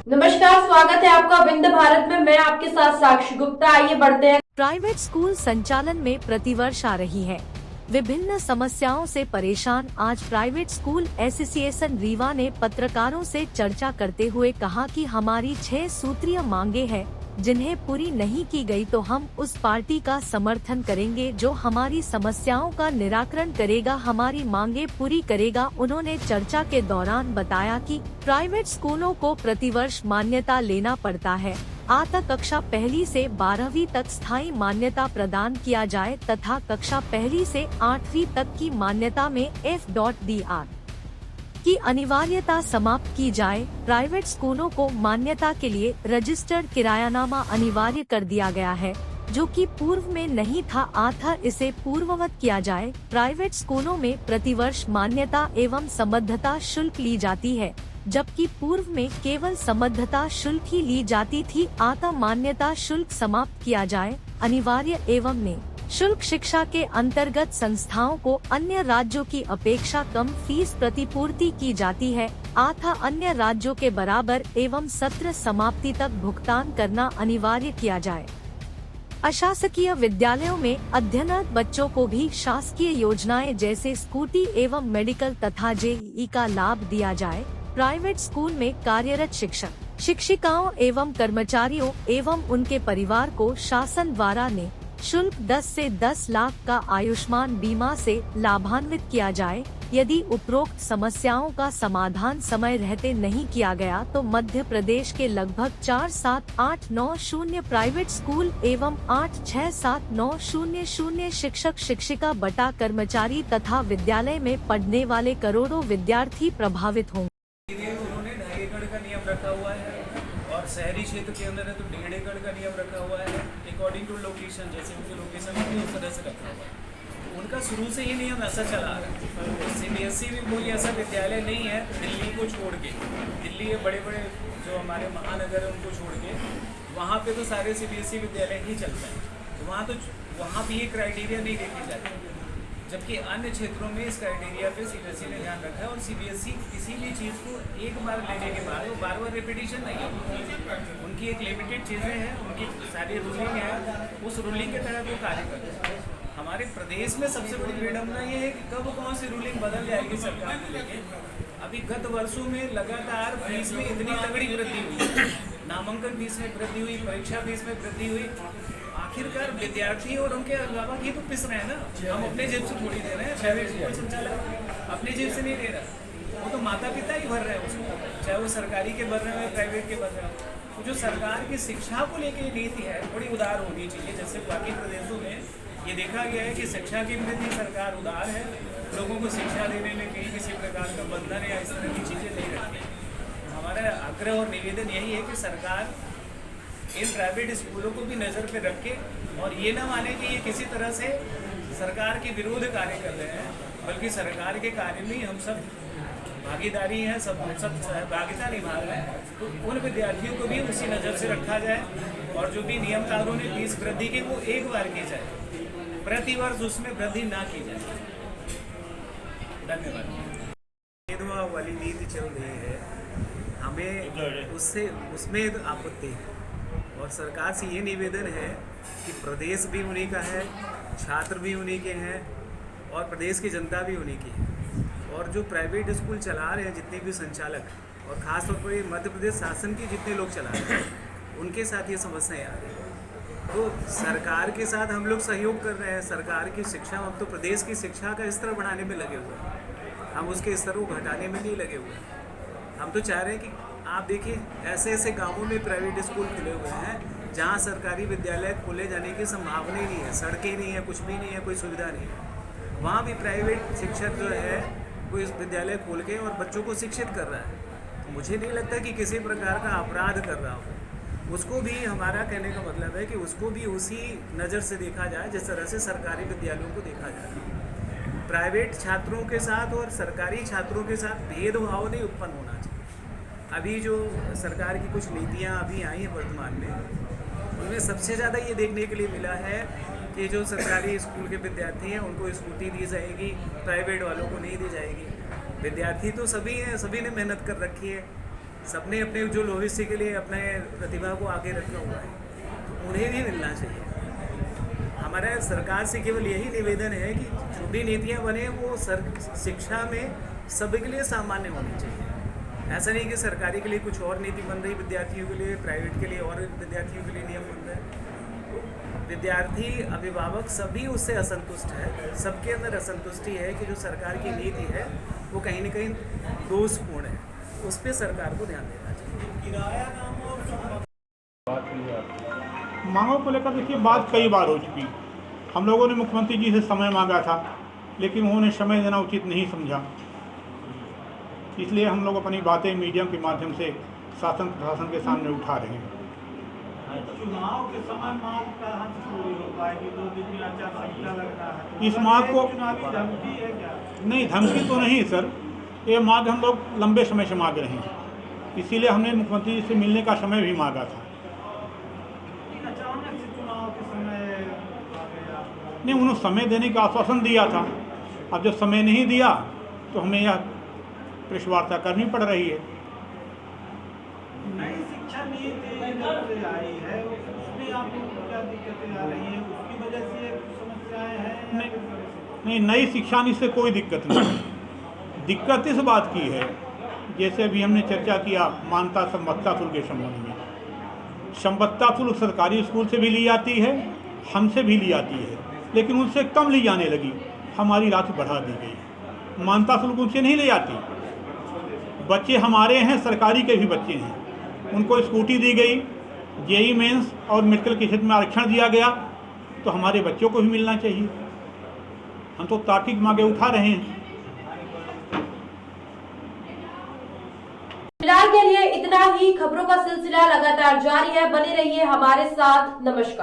नमस्कार, स्वागत है आपका विंध्य भारत में। मैं आपके साथ साक्षी गुप्ता। आइए बढ़ते हैं। प्राइवेट स्कूल संचालन में प्रतिवर्ष आ रही है। विभिन्न समस्याओं से परेशान आज प्राइवेट स्कूल एसोसिएशन रीवा ने पत्रकारों से चर्चा करते हुए कहा कि हमारी 6 सूत्रीय मांगे हैं, जिन्हें पूरी नहीं की गई तो हम उस पार्टी का समर्थन करेंगे जो हमारी समस्याओं का निराकरण करेगा, हमारी मांगे पूरी करेगा। उन्होंने चर्चा के दौरान बताया कि प्राइवेट स्कूलों को प्रतिवर्ष मान्यता लेना पड़ता है। आता कक्षा 1 से 12वीं तक स्थायी मान्यता प्रदान किया जाए तथा कक्षा 1 से 8वीं तक की मान्यता में F.DR की अनिवार्यता समाप्त की जाए। प्राइवेट स्कूलों को मान्यता के लिए रजिस्टर्ड किरायानामा अनिवार्य कर दिया गया है, जो कि पूर्व में नहीं था, अतः इसे पूर्ववत किया जाए। प्राइवेट स्कूलों में प्रतिवर्ष मान्यता एवं संबद्धता शुल्क ली जाती है, जबकि पूर्व में केवल संबद्धता शुल्क ही ली जाती थी, अतः मान्यता शुल्क समाप्त किया जाए। अनिवार्य एवं ने शुल्क शिक्षा के अंतर्गत संस्थाओं को अन्य राज्यों की अपेक्षा कम फीस प्रतिपूर्ति की जाती है, अतः अन्य राज्यों के बराबर एवं सत्र समाप्ति तक भुगतान करना अनिवार्य किया जाए। अशासकीय विद्यालयों में अध्ययनरत बच्चों को भी शासकीय योजनाएं जैसे स्कूटी एवं मेडिकल तथा JEE का लाभ दिया जाए। प्राइवेट स्कूल में कार्यरत शिक्षक, शिक्षिकाओं एवं कर्मचारियों एवं उनके परिवार को शासन द्वारा ने शुल्क 10 से 10 लाख का आयुष्मान बीमा से लाभान्वित किया जाए। यदि उपरोक्त समस्याओं का समाधान समय रहते नहीं किया गया तो मध्य प्रदेश के लगभग 47890 प्राइवेट स्कूल एवं 867900 शिक्षक शिक्षिका बटा कर्मचारी तथा विद्यालय में पढ़ने वाले करोड़ों विद्यार्थी प्रभावित होंगे। उन्होंने 2.5 एकड़ का नियम रखा हुआ है और शहरी क्षेत्र के अंदर है तो 1.5 एकड़ का नियम रखा हुआ है, अकॉर्डिंग टू लोकेशन, जैसे उनकी लोकेशन होती है उस तरह से रखा हुआ है। उनका शुरू से ये नियम ऐसा चला आ रहा है। CBSE भी कोई ऐसा विद्यालय नहीं है दिल्ली को छोड़ के, दिल्ली के बड़े बड़े जो हमारे महानगर है उनको छोड़ के, वहाँ पे तो सारे CBSE विद्यालय ही चलते हैं। तो वहाँ भी ये क्राइटेरिया नहीं देखी जाती, जबकि अन्य क्षेत्रों में इस क्राइटेरिया पे CBSE ने ध्यान रखा है। और CBSE किसी भी चीज़ को एक बार लेने के बाद वो बार बार रिपीटिशन नहीं है, उनकी एक लिमिटेड चीज़ें हैं, उनकी सारी रूलिंग है, उस रूलिंग के तहत वो कार्य करते हैं। हमारे प्रदेश में सबसे बड़ी विडम्बना ये है कि कब कौन सी रूलिंग बदल जाएगी सरकार को लेके। अभी गत वर्षों में लगातार फीस में इतनी तगड़ी वृद्धि हुई, नामांकन फीस में वृद्धि हुई, परीक्षा फीस में वृद्धि हुई। आखिरकार विद्यार्थी और उनके अभिभावक ही तो पिस रहे हैं ना, हम अपने जेब से थोड़ी दे रहे हैं। प्राइवेट स्कूल संचालक अपनी जेब से नहीं दे रहा, वो तो माता पिता ही भर रहे हैं उसको, चाहे वो सरकारी के भर रहे हैं प्राइवेट के भर रहे हैं। तो जो सरकार की शिक्षा को लेकर नीति है थोड़ी उदार होनी चाहिए। जैसे बाकी प्रदेशों में ये देखा गया है कि शिक्षा की नीति सरकार उदार है, लोगों को शिक्षा देने में कहीं किसी प्रकार का बंधन या इस तरह की चीज़ें नहीं रखती। हमारा आग्रह और निवेदन यही है कि सरकार इन प्राइवेट स्कूलों को भी नज़र पे रखे और ये ना माने कि ये किसी तरह से सरकार के विरोध कार्य कर रहे हैं, बल्कि सरकार के कार्य में हम सब भागीदारी है, सब सहभागिता निभा रहे हैं। तो उन विद्यार्थियों को भी उसी नज़र से रखा जाए और जो भी नियम कानून ने फीस वृद्धि की वो एक बार की जाए, प्रतिवर्ष उसमें वृद्धि ना की जाए। धन्यवाद। भेदभाव वाली नीति चल रही है, हमें उसमें आपत्ति है और सरकार से ये निवेदन है कि प्रदेश भी उन्हीं का है, छात्र भी उन्हीं के हैं और प्रदेश की जनता भी उन्हीं की है। और जो प्राइवेट स्कूल चला रहे हैं जितने भी संचालक और ख़ासतौर पर मध्य प्रदेश शासन के जितने लोग चला रहे हैं, उनके साथ ये समस्याएं आ रही हैं। तो सरकार के साथ हम लोग सहयोग कर रहे हैं। सरकार की शिक्षा, अब तो प्रदेश की शिक्षा का स्तर बढ़ाने में लगे हुए हैं, हम उसके स्तर को घटाने में नहीं लगे हुए हैं। हम तो चाह रहे हैं कि आप देखिए ऐसे ऐसे गांवों में प्राइवेट स्कूल खुले हुए हैं जहां सरकारी विद्यालय खोले जाने की संभावना ही नहीं है, सड़कें नहीं है, कुछ भी नहीं है, कोई सुविधा नहीं है। वहाँ भी प्राइवेट शिक्षक जो है वो इस विद्यालय खोल के और बच्चों को शिक्षित कर रहा है। तो मुझे नहीं लगता कि किसी प्रकार का अपराध कर रहा हो। उसको भी, हमारा कहने का मतलब है कि उसको भी उसी नज़र से देखा जाए जिस तरह से सरकारी विद्यालयों को देखा जाए। प्राइवेट छात्रों के साथ और सरकारी छात्रों के साथ भेदभाव नहीं उत्पन्न होना चाहिए। अभी जो सरकार की कुछ नीतियाँ अभी आई हैं वर्तमान में, उनमें सबसे ज़्यादा ये देखने के लिए मिला है कि जो सरकारी स्कूल के विद्यार्थी हैं उनको स्कूटी दी जाएगी, प्राइवेट वालों को नहीं दी जाएगी। विद्यार्थी तो सभी हैं, सभी ने मेहनत कर रखी है, सबने अपने उज्ज्वल भविष्य के लिए अपने प्रतिभा को आगे रखा हुआ है, तो उन्हें भी मिलना चाहिए। हमारा सरकार से केवल यही निवेदन है कि जो भी नीतियाँ बने वो शिक्षा में सभी के लिए सामान्य होनी चाहिए। ऐसा नहीं कि सरकारी के लिए कुछ और नीति बन रही, विद्यार्थियों के लिए, प्राइवेट के लिए और विद्यार्थियों के लिए नियम बन रहे हैं। विद्यार्थी, अभिभावक सभी उससे असंतुष्ट है, सबके अंदर असंतुष्टि है कि जो सरकार की नीति है वो कहीं ना कहीं दोषपूर्ण है, उस पर सरकार को ध्यान देना चाहिए। किराया नाम और मांगों को लेकर देखिए बात कई बार हो चुकी। हम लोगों ने मुख्यमंत्री जी से समय मांगा था, लेकिन उन्होंने समय देना उचित नहीं समझा। इसलिए हम लोग अपनी बातें मीडिया के माध्यम से शासन प्रशासन के सामने उठा रहे हैं। चुनाव के समय मांग कहाँ से पूरी हो पाएगी? 2 दिन में आचार संहिता लग रहा है, इस मांग को चुनावी धमकी है क्या? नहीं, धमकी तो नहीं सर, ये मांग हम लोग लंबे समय से मांग रहे हैं। इसीलिए हमने मुख्यमंत्री जी से मिलने का समय भी मांगा था। अचानक से चुनाव के समय आ गया। नहीं, उन्होंने समय देने का आश्वासन दिया था। अब जब समय नहीं दिया तो हमें यह प्रेस वार्ता करनी पड़ रही है। नई शिक्षा नीति जब से आई है उसमें आपको क्या दिक्कतें आ रही हैं? उसकी वजह से कुछ समस्याएं हैं? नहीं, नई शिक्षा नीति से कोई दिक्कत नहीं। दिक्कत इस बात की है, जैसे अभी हमने चर्चा किया मान्यता संबद्धता शुल्क के संबंध में। संबद्धता शुल्क सरकारी स्कूल से भी ली जाती है, हमसे भी ली जाती है, लेकिन उनसे कम ली जाने लगी, हमारी राशि बढ़ा दी गई। मान्यता शुल्क उनसे नहीं ले जाती। बच्चे हमारे हैं, सरकारी के भी बच्चे हैं, उनको स्कूटी दी गई, जेई मेंस और मेडिकल के क्षेत्र में आरक्षण दिया गया, तो हमारे बच्चों को भी मिलना चाहिए। हम तो तार्किक मांगे उठा रहे हैं। फिलहाल के लिए इतना ही। खबरों का सिलसिला लगातार जारी है, बने रहिए हमारे साथ। नमस्कार।